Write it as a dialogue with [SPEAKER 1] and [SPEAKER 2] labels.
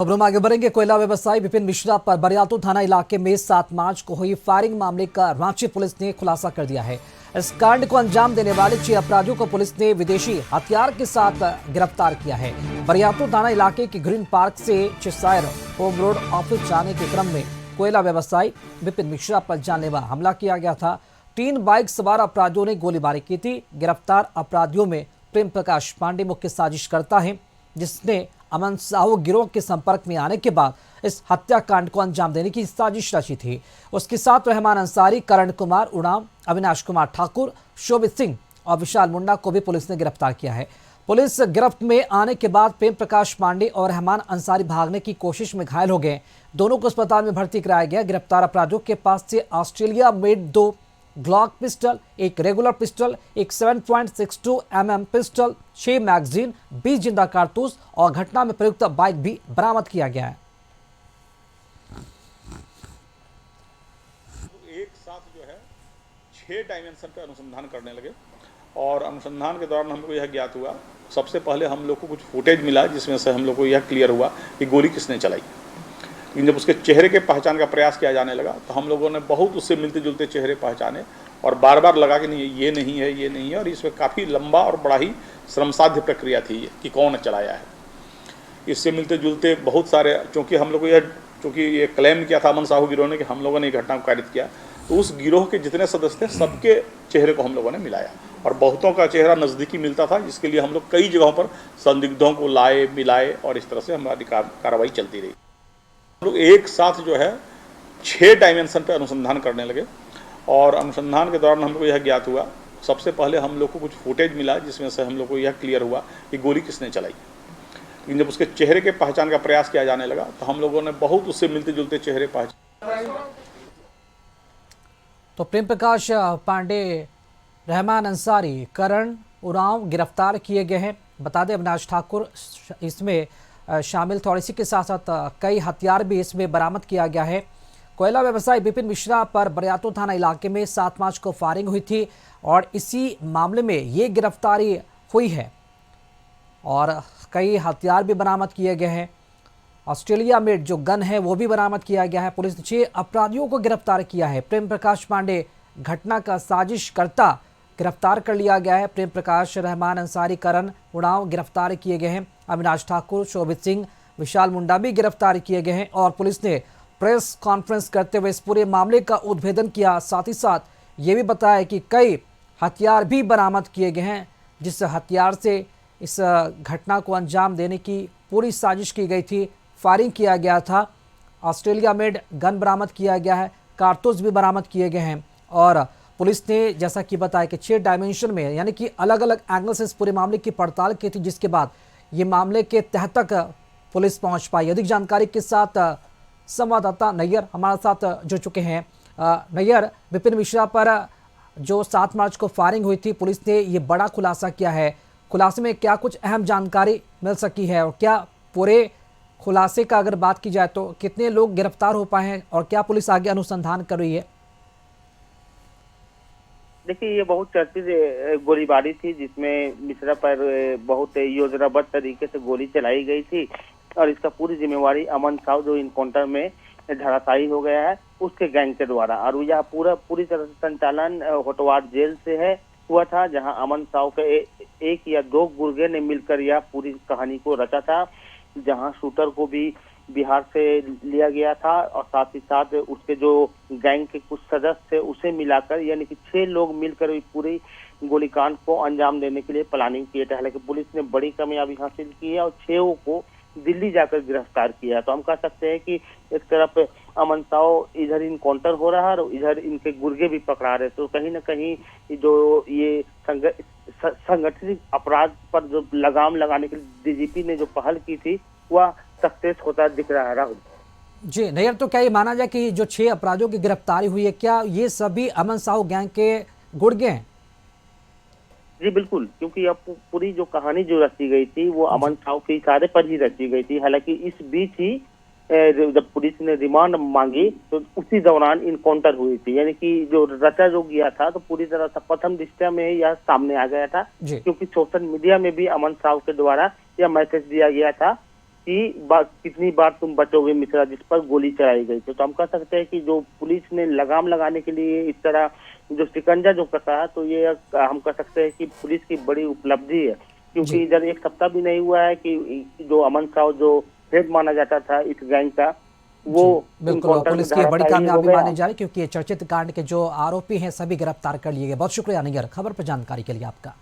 [SPEAKER 1] खबरों में आगे बढ़ेंगे। कोयला व्यवसायी विपिन मिश्रा पर बरियातू थाना इलाके में 7 मार्च को हुई फायरिंग मामले का रांची पुलिस ने खुलासा कर दिया है। इस कांड को अंजाम देने वाले 6 अपराधियों को पुलिस ने विदेशी हथियार के साथ गिरफ्तार किया है। बरियातू थाना इलाके के ग्रीन पार्क से चिसायर होम रोड ऑफिस जाने के क्रम में कोयला व्यवसायी विपिन मिश्रा पर जानलेवा हमला किया गया था। 3 बाइक सवार अपराधियों ने गोलीबारी की थी। गिरफ्तार अपराधियों में प्रेम प्रकाश पांडे मुख्य साजिशकर्ता है, जिसने अमन साहू गिरोह के संपर्क में आने के बाद इस हत्याकांड को अंजाम देने की साजिश रची थी। उसके साथ रहमान अंसारी, करण कुमार उड़ाव, अविनाश कुमार ठाकुर, शोभित सिंह और विशाल मुंडा को भी पुलिस ने गिरफ्तार किया है। पुलिस गिरफ्त में आने के बाद प्रेम प्रकाश पांडे और रहमान अंसारी भागने की कोशिश में घायल हो गए। दोनों को अस्पताल में भर्ती कराया गया। गिरफ्तार अपराधियों के पास से ऑस्ट्रेलिया मेड 2 ग्लॉक पिस्टल, एक रेगुलर पिस्टल, एक 7.62 mm पिस्टल, 6 मैगजीन, 20 जिंदा कारतूस और घटना में प्रयुक्त बाइक भी बरामद किया गया है।
[SPEAKER 2] एक साथ जो है 6 डायमेंशन पे अनुसंधान करने लगे और अनुसंधान के दौरान हमको यह ज्ञात हुआ, सबसे पहले हम लोग को कुछ फुटेज मिला जिसमें से हम लोग को यह क्लियर हुआ कि गोली किसने चलाई। लेकिन जब उसके चेहरे के पहचान का प्रयास किया जाने लगा तो हम लोगों ने बहुत उससे मिलते जुलते चेहरे पहचाने और बार बार लगा कि नहीं ये नहीं है, ये नहीं है। और इसमें काफ़ी लंबा और बड़ा ही श्रमसाध्य प्रक्रिया थी कि कौन चलाया है। इससे मिलते जुलते बहुत सारे, चूँकि ये क्लेम किया था अमन साहू गिरोह ने कि हम लोगों ने ये घटना को कारित किया, तो उस गिरोह के जितने सदस्य थे सबके चेहरे को हम लोगों ने मिलाया और बहुतों का चेहरा नज़दीकी मिलता था, जिसके लिए हम लोग कई जगहों पर संदिग्धों को लाए मिलाए और इस तरह से हमारी कार्रवाई चलती रही। हम लोग एक साथ जो है 6 डायमेंशन पे अनुसंधान करने लगे और अनुसंधान के दौरान हमको यह ज्ञात हुआ, सबसे पहले हम लोग को कुछ फुटेज मिला जिसमें से हम लोग को यह क्लियर हुआ कि गोली किसने चलाई। लेकिन जब उसके चेहरे के पहचान का प्रयास किया जाने लगा तो हम लोगों ने बहुत उससे मिलते जुलते चेहरे पहचाने।
[SPEAKER 1] तो प्रेम प्रकाश पांडे, रहमान अंसारी, करण उरांव गिरफ्तार किए गए हैं। बता दें अविनाश ठाकुर इसमें शामिल थे और इसी के साथ साथ कई हथियार भी इसमें बरामद किया गया है। कोयला व्यवसायी विपिन मिश्रा पर बरियातू थाना इलाके में 7 मार्च को फायरिंग हुई थी और इसी मामले में ये गिरफ्तारी हुई है और कई हथियार भी बरामद किए गए हैं। ऑस्ट्रेलिया में जो गन है वो भी बरामद किया गया है। पुलिस ने 6 अपराधियों को गिरफ्तार किया है। प्रेम प्रकाश पांडे घटना का साजिशकर्ता गिरफ्तार कर लिया गया है। प्रेम प्रकाश, रहमान अंसारी, करण उड़ाव गिरफ्तार किए गए हैं। अविनाश ठाकुर, शोभित सिंह, विशाल मुंडा भी गिरफ्तार किए गए हैं और पुलिस ने प्रेस कॉन्फ्रेंस करते हुए इस पूरे मामले का उद्भेदन किया। साथ ही साथ ये भी बताया कि कई हथियार भी बरामद किए गए हैं, जिस हथियार से इस घटना को अंजाम देने की पूरी साजिश की गई थी। फायरिंग किया गया था। ऑस्ट्रेलिया मेड गन बरामद किया गया है, कारतूस भी बरामद किए गए हैं और पुलिस ने जैसा कि बताया कि 6 डायमेंशन में यानी कि अलग अलग एंगल से इस पूरे मामले की पड़ताल की थी, जिसके बाद ये मामले के तह तक पुलिस पहुंच पाई। अधिक जानकारी के साथ संवाददाता नैयर हमारे साथ जुड़ चुके हैं। नैयर, विपिन मिश्रा पर जो 7 मार्च को फायरिंग हुई थी, पुलिस ने ये बड़ा खुलासा किया है। खुलासे में क्या कुछ अहम जानकारी मिल सकी है और क्या पूरे खुलासे का अगर बात की जाए तो कितने लोग गिरफ्तार हो पाए हैं और क्या पुलिस आगे अनुसंधान कर रही है?
[SPEAKER 3] देखिए, ये बहुत चर्चित गोलीबारी थी जिसमें मिश्रा पर बहुत योजनाबद्ध तरीके से गोली चलाई गई थी और इसका पूरी जिम्मेवारी अमन साहू जो इनकाउंटर में धराशायी हो गया है उसके गैंग के द्वारा। और यह पूरी तरह से संचालन होटवार जेल से हुआ था, जहां अमन साहू के 1 या 2 गुर्गे ने मिलकर यह पूरी कहानी को रचा था, जहां शूटर को भी बिहार से लिया गया था और साथ ही साथ उसके जो गैंग के कुछ सदस्य थे उसे मिलाकर यानी कि 6 लोग मिलकर पूरी गोलीकांड को अंजाम देने के लिए प्लानिंग किए थे। हालांकि पुलिस ने बड़ी कामयाबी हासिल की है और 6 को दिल्ली जाकर गिरफ्तार किया। तो हम कह सकते हैं कि एक तरफ अमन साहू इधर इनकाउंटर हो रहा है और इधर इनके गुर्गे भी पकड़ा रहे। तो कहीं ना कहीं जो ये संगठित अपराध पर जो लगाम लगाने के लिए डीजीपी ने जो पहल की थी वह सक्सेस होता दिख रहा है। राहुल
[SPEAKER 1] जी नैयर, तो क्या ये माना जाए कि जो 6 अपराधियों की गिरफ्तारी हुई है, क्या ये सभी अमन साहू गैंग के गुर्गे हैं?
[SPEAKER 3] जी बिल्कुल, क्योंकि अब पूरी जो कहानी जो रची गई थी वो अमन साहू के इशारे पर ही रची गई थी। हालांकि इस बीच ही जब पुलिस ने रिमांड मांगी तो उसी दौरान इनकाउंटर हुई थी, यानी कि जो रचा जो गया था तो पूरी तरह से प्रथम दृष्टया में यह सामने आ गया था, क्योंकि सोशल मीडिया में भी अमन साहू के द्वारा यह मैसेज दिया गया था कितनी बार तुम बचोगे मिश्रा, जिस पर गोली चलाई गई थी। तो हम कह सकते हैं कि जो पुलिस ने लगाम लगाने के लिए इस तरह जो शिकंजा जो कसा, तो ये हम कह सकते हैं कि पुलिस की बड़ी उपलब्धि है, क्योंकि इधर एक सप्ताह भी नहीं हुआ है कि जो अमन साव जो हेड माना जाता था इस गैंग का, वो
[SPEAKER 1] बिल्कुल
[SPEAKER 3] इनकाउंटर में
[SPEAKER 1] पुलिस की ये बड़ी
[SPEAKER 3] धराशायी हो
[SPEAKER 1] कामयाबी
[SPEAKER 3] गया।
[SPEAKER 1] मानी जा रही, क्योंकि ये चर्चित कांड के जो आरोपी हैं सभी गिरफ्तार कर लिए गए। बहुत शुक्रिया निगर, खबर पर जानकारी के लिए आपका।